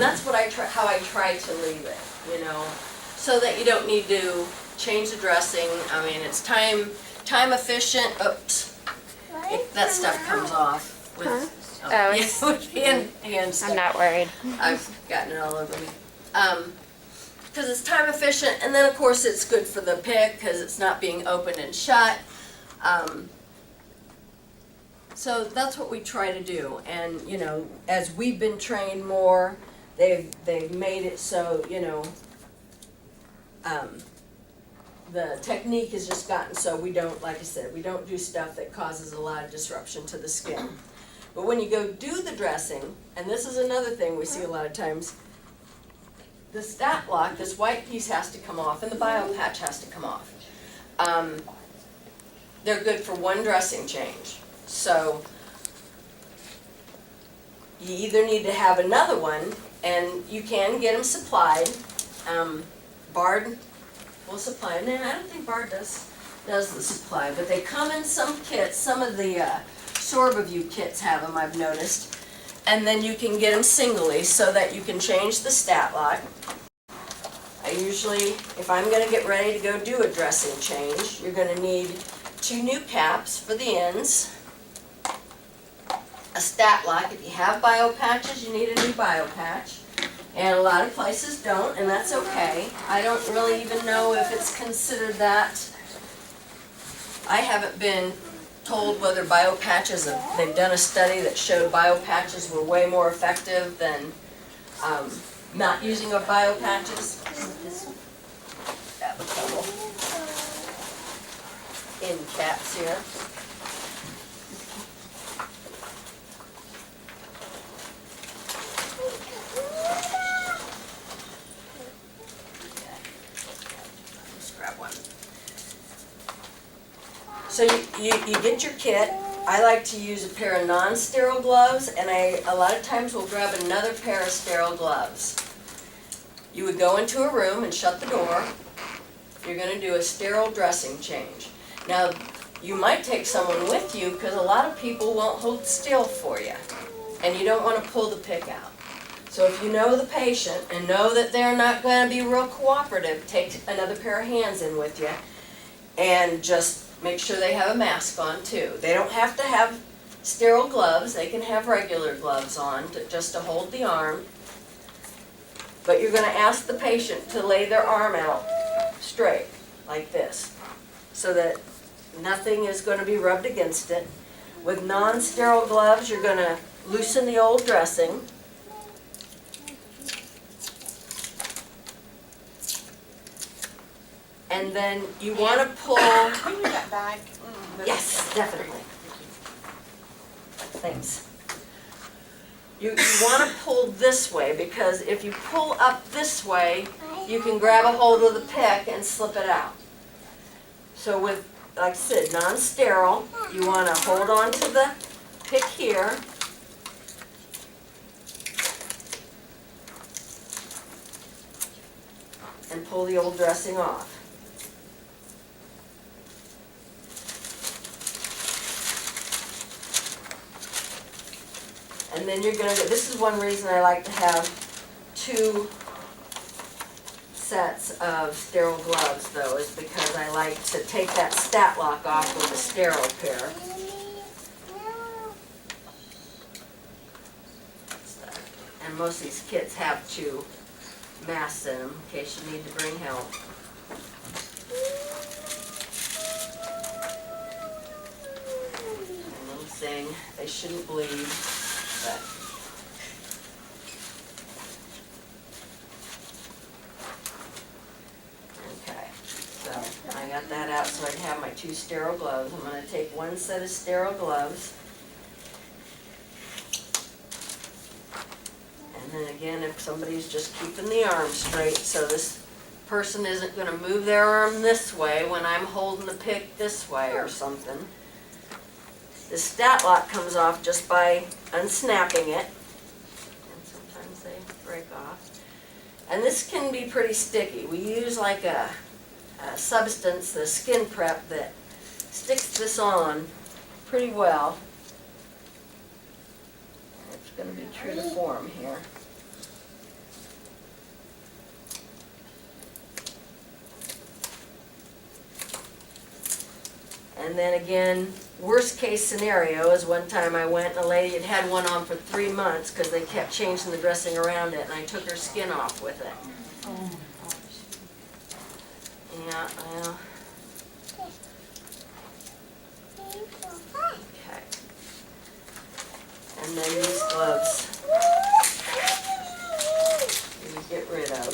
That's what how I try to leave it, you know, so that you don't need to change the dressing. I mean, it's time efficient. Oops, that stuff comes off with, Oh, yeah, with hand stuff. I'm not worried. I've gotten it all over me. Because it's time efficient, and then of course it's good for the pick because it's not being opened and shut. So that's what we try to do, and you know, as we've been trained more, they've made it so, you know, the technique has just gotten so we don't, like I said, we don't do stuff that causes a lot of disruption to the skin. But when you go do the dressing, and this is another thing we see a lot of times, the stat block, this white piece has to come off, and the bio patch has to come off. They're good for one dressing change. So you either need to have another one, and you can get them supplied. Bard will supply them. And I don't think Bard does the supply, but they come in some kits. Some of the Sorbaview kits have them, I've noticed. And then you can get them singly so that you can change the stat lock. I usually, if I'm going to get ready to go do a dressing change, you're going to need 2 new caps for the ends, a stat lock. If you have bio patches, you need a new bio patch. And a lot of places don't, and that's okay. I don't really even know if it's considered that. I haven't been told whether bio patches, they've done a study that showed bio patches were way more effective than not using of bio patches. That was trouble. In caps here. Let's grab one. So you get your kit. I like to use a pair of non-sterile gloves, and a lot of times will grab another pair of sterile gloves. You would go into a room and shut the door. You're going to do a sterile dressing change. Now, you might take someone with you because a lot of people won't hold still for you, and you don't want to pull the pick out. So if you know the patient and know that they're not going to be real cooperative, take another pair of hands in with you, and just make sure they have a mask on too. They don't have to have sterile gloves. They can have regular gloves on just to hold the arm. But you're going to ask the patient to lay their arm out straight, like this, so that nothing is going to be rubbed against it. With non-sterile gloves, you're going to loosen the old dressing. And then you want to pull. Can you that bag? Yes, definitely. Thanks. You want to pull this way, because if you pull up this way, you can grab a hold of the pick and slip it out. So with, like I said, non-sterile, you want to hold on to the pick here. And pull the old dressing off. And then you're going to, this is one reason I like to have 2 sets of sterile gloves though, is because I like to take that stat lock off with a sterile pair. And most of these kits have 2 masks in them in case you need to bring help. A little thing, they shouldn't bleed. But okay, so I got that out so I can have my 2 sterile gloves. I'm going to take 1 set of sterile gloves. And then again, if somebody's just keeping the arm straight, so this person isn't going to move their arm this way when I'm holding the pick this way or something. The stat lock comes off just by unsnapping it, and sometimes they break off. And this can be pretty sticky. We use like a substance, the skin prep, that sticks this on pretty well. It's going to be true to form here. And then again, worst case scenario is one time I went and a lady had had one on for 3 months because they kept changing the dressing around it, and I took her skin off with it. Oh, Yeah, well. Okay. And then these gloves you get rid of.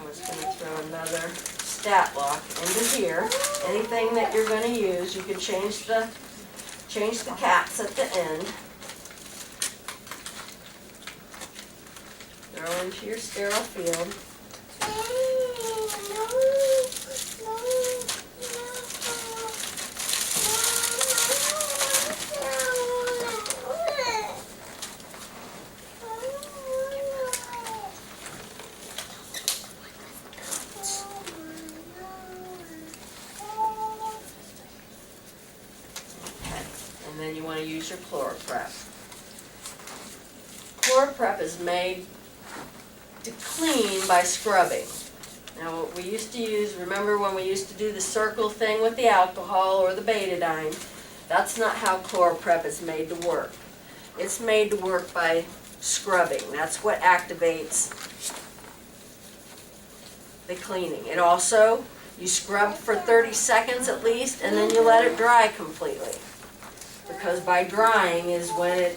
I was going to throw another stat lock into here. Anything that you're going to use, you can change the caps at the end. Throw into your sterile field. And then you want to use your ChloroPrep. ChloroPrep is made to clean by scrubbing. Now what we used to use, remember when we used to do the circle thing with the alcohol or the betadine? That's not how ChloroPrep is made to work. It's made to work by scrubbing. That's what activates the cleaning. It also, you scrub for 30 seconds at least, and then you let it dry completely. Because by drying is when it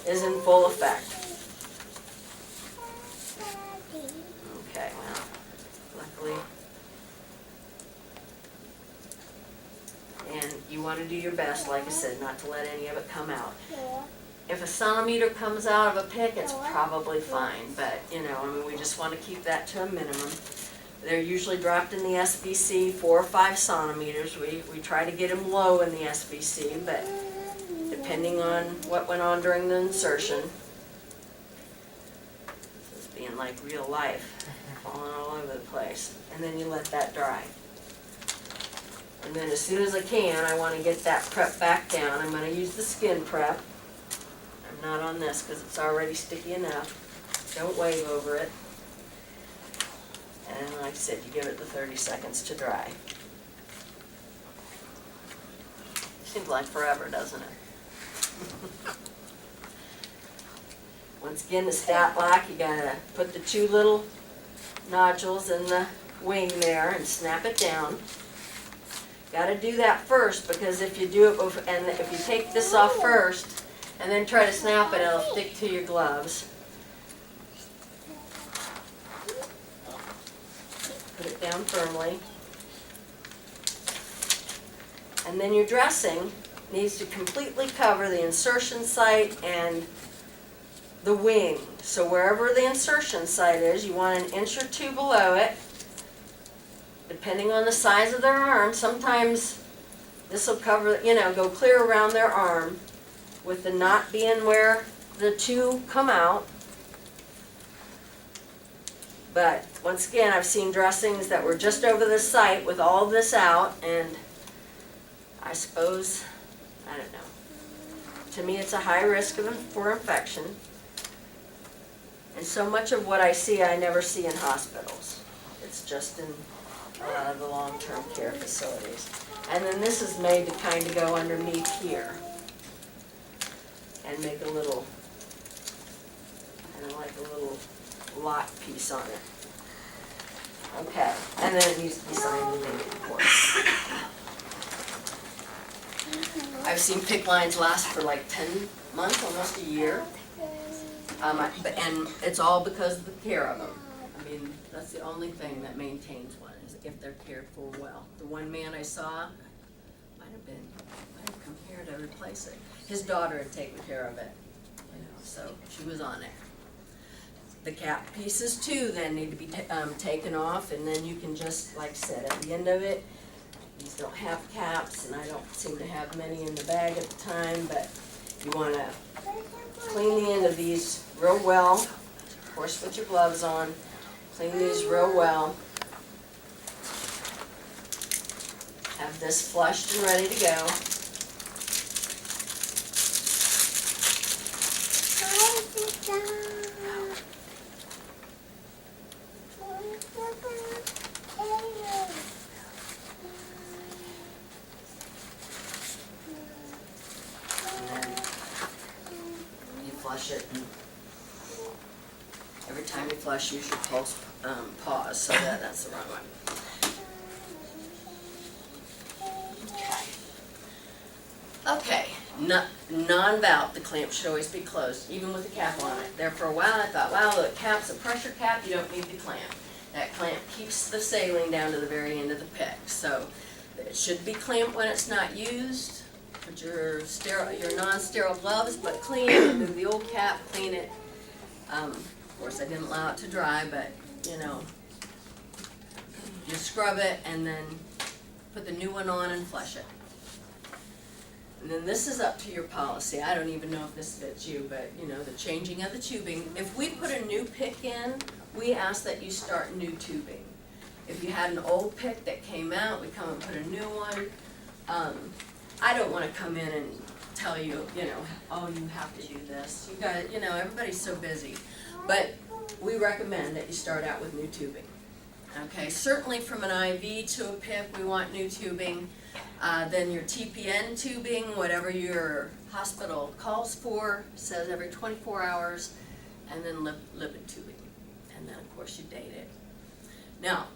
is in full effect. Okay, well, luckily. And you want to do your best, like I said, not to let any of it come out. If a centimeter comes out of a pick, it's probably fine, but, you know, I mean, we just want to keep that to a minimum. They're usually dropped in the SBC 4 or 5 centimeters. We try to get them low in the SBC, but depending on what went on during the insertion, this is being like real life, falling all over the place. And then you let that dry. And then as soon as I can, I want to get that prep back down. I'm going to use the skin prep. I'm not on this because it's already sticky enough. Don't wave over it. And like I said, you give it the 30 seconds to dry. Seems like forever, doesn't it? Once again, the stat lock, you gotta put the 2 little nodules in the wing there and snap it down. Gotta do that first, because if you do it, and if you take this off first and then try to snap it, it'll stick to your gloves. Put it down firmly. And then your dressing needs to completely cover the insertion site and the wing. So wherever the insertion site is, you want 1 inch or 2 below it, depending on the size of their arm. Sometimes this will cover, you know, go clear around their arm, with the knot being where the 2 come out. But once again, I've seen dressings that were just over the site with all this out, and I suppose, I don't know. To me, it's a high risk for infection. And so much of what I see, I never see in hospitals. It's just in a lot of the long-term care facilities. And then this is made to kind of go underneath here and make a little, kind of like a little lock piece on it. Okay, and then it needs to be signed and dated, of course. I've seen PICC lines last for like 10 months, almost a year. And it's all because of the care of them. I mean, that's the only thing that maintains one, is if they're cared for well. The one man I saw, might have come here to replace it. His daughter had taken care of it, you know, so she was on it. The cap pieces too then need to be taken off, and then you can just, like I said, at the end of it, these don't have caps, and I don't seem to have many in the bag at the time, but you want to clean the end of these real well, of course with your gloves on. Clean these real well. Have this flushed and ready to go. flush it. And every time you flush, use your pause, so that's the wrong one. Okay, non-valve, the clamp should always be closed, even with the cap on it. There for a while I thought, wow, the cap's a pressure cap, you don't need the clamp. That clamp keeps the saline down to the very end of the pick. So it should be clamped when it's not used. Put your non-sterile gloves, but clean it, remove the old cap, clean it. Of course I didn't allow it to dry, but you know, you scrub it and then put the new one on and flush it. And then this is up to your policy. I don't even know if this fits you, but you know, the changing of the tubing. If we put a new pick in, we ask that you start new tubing. If you had an old pick that came out, we come and put a new one. I don't want to come in and tell you, you know, oh, you have to do this. You guys, you know, everybody's so busy. But we recommend that you start out with new tubing. Okay, certainly from an IV to a PIP, we want new tubing. Then your TPN tubing, whatever your hospital calls for, says every 24 hours, and then lipid tubing. And then of course you date it. Now,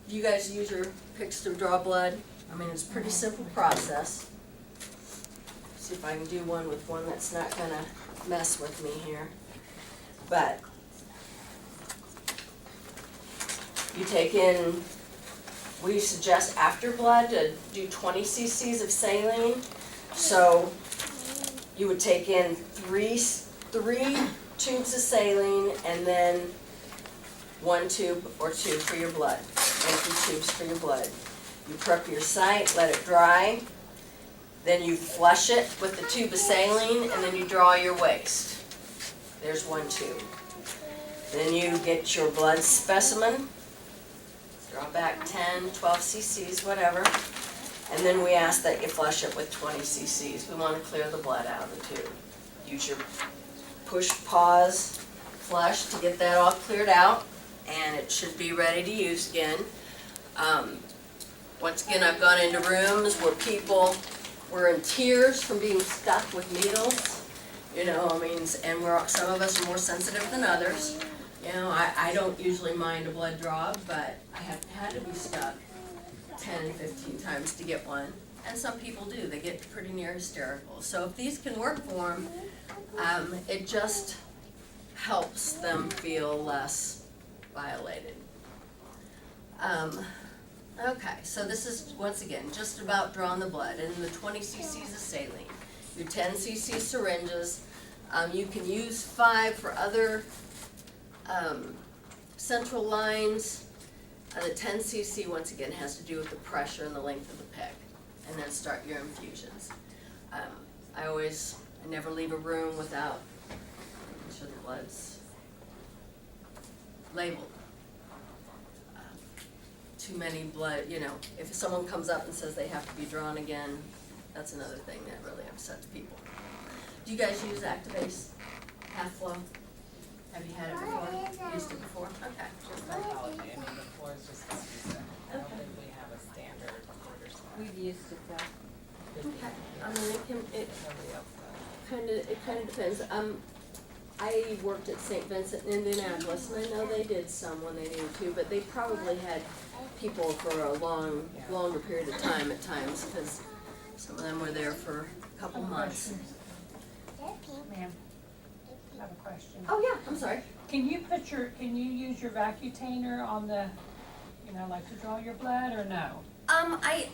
do you guys use your picks to draw blood? I mean, it's a pretty simple process. See if I can do one with one that's not gonna mess with me here. But you take in, we suggest after blood to do 20 cc's of saline. So you would take in three tubes of saline and then 1 tube or 2 for your blood, empty tubes for your blood. You prep your site, let it dry, then you flush it with the tube of saline and then you draw your waste. There's 1 tube. Then you get your blood specimen, draw back 10, 12 cc's, whatever, and then we ask that you flush it with 20 cc's. We want to clear the blood out of the tube. Use your push, pause, flush to get that all cleared out, and it should be ready to use again. Once again, I've gone into rooms where people were in tears from being stuck with needles. You know, I mean, and some of us are more sensitive than others. You know, I don't usually mind a blood draw, but I have had to be stuck 10 and 15 times to get one. And some people do, they get pretty near hysterical. So if these can work for them, it just helps them feel less violated. Okay, so this is, once again, just about drawing the blood and the 20 cc's of saline. Your 10 cc syringes, you can use 5 for other central lines. The 10 cc, once again, has to do with the pressure and the length of the pick. And then start your infusions. I never leave a room without making sure the blood's labeled. Too many blood, you know, if someone comes up and says they have to be drawn again, that's another thing that really upsets people. Do you guys use Activase half flow? Have you had it before? Used it before? Okay. Just oncology, I mean, before it's just season. I don't think we have a standard order slot. We've used it though. Okay. I mean, Nobody else does. it kind of depends. I worked at St. Vincent in Indianapolis, and I know they did some when they needed to, but they probably had people for a longer period of time at times, because some of them were there for a couple months. Ma'am, I have a question. Oh yeah, I'm sorry. Can you use your Vacutainer on the, like to draw your blood or no? I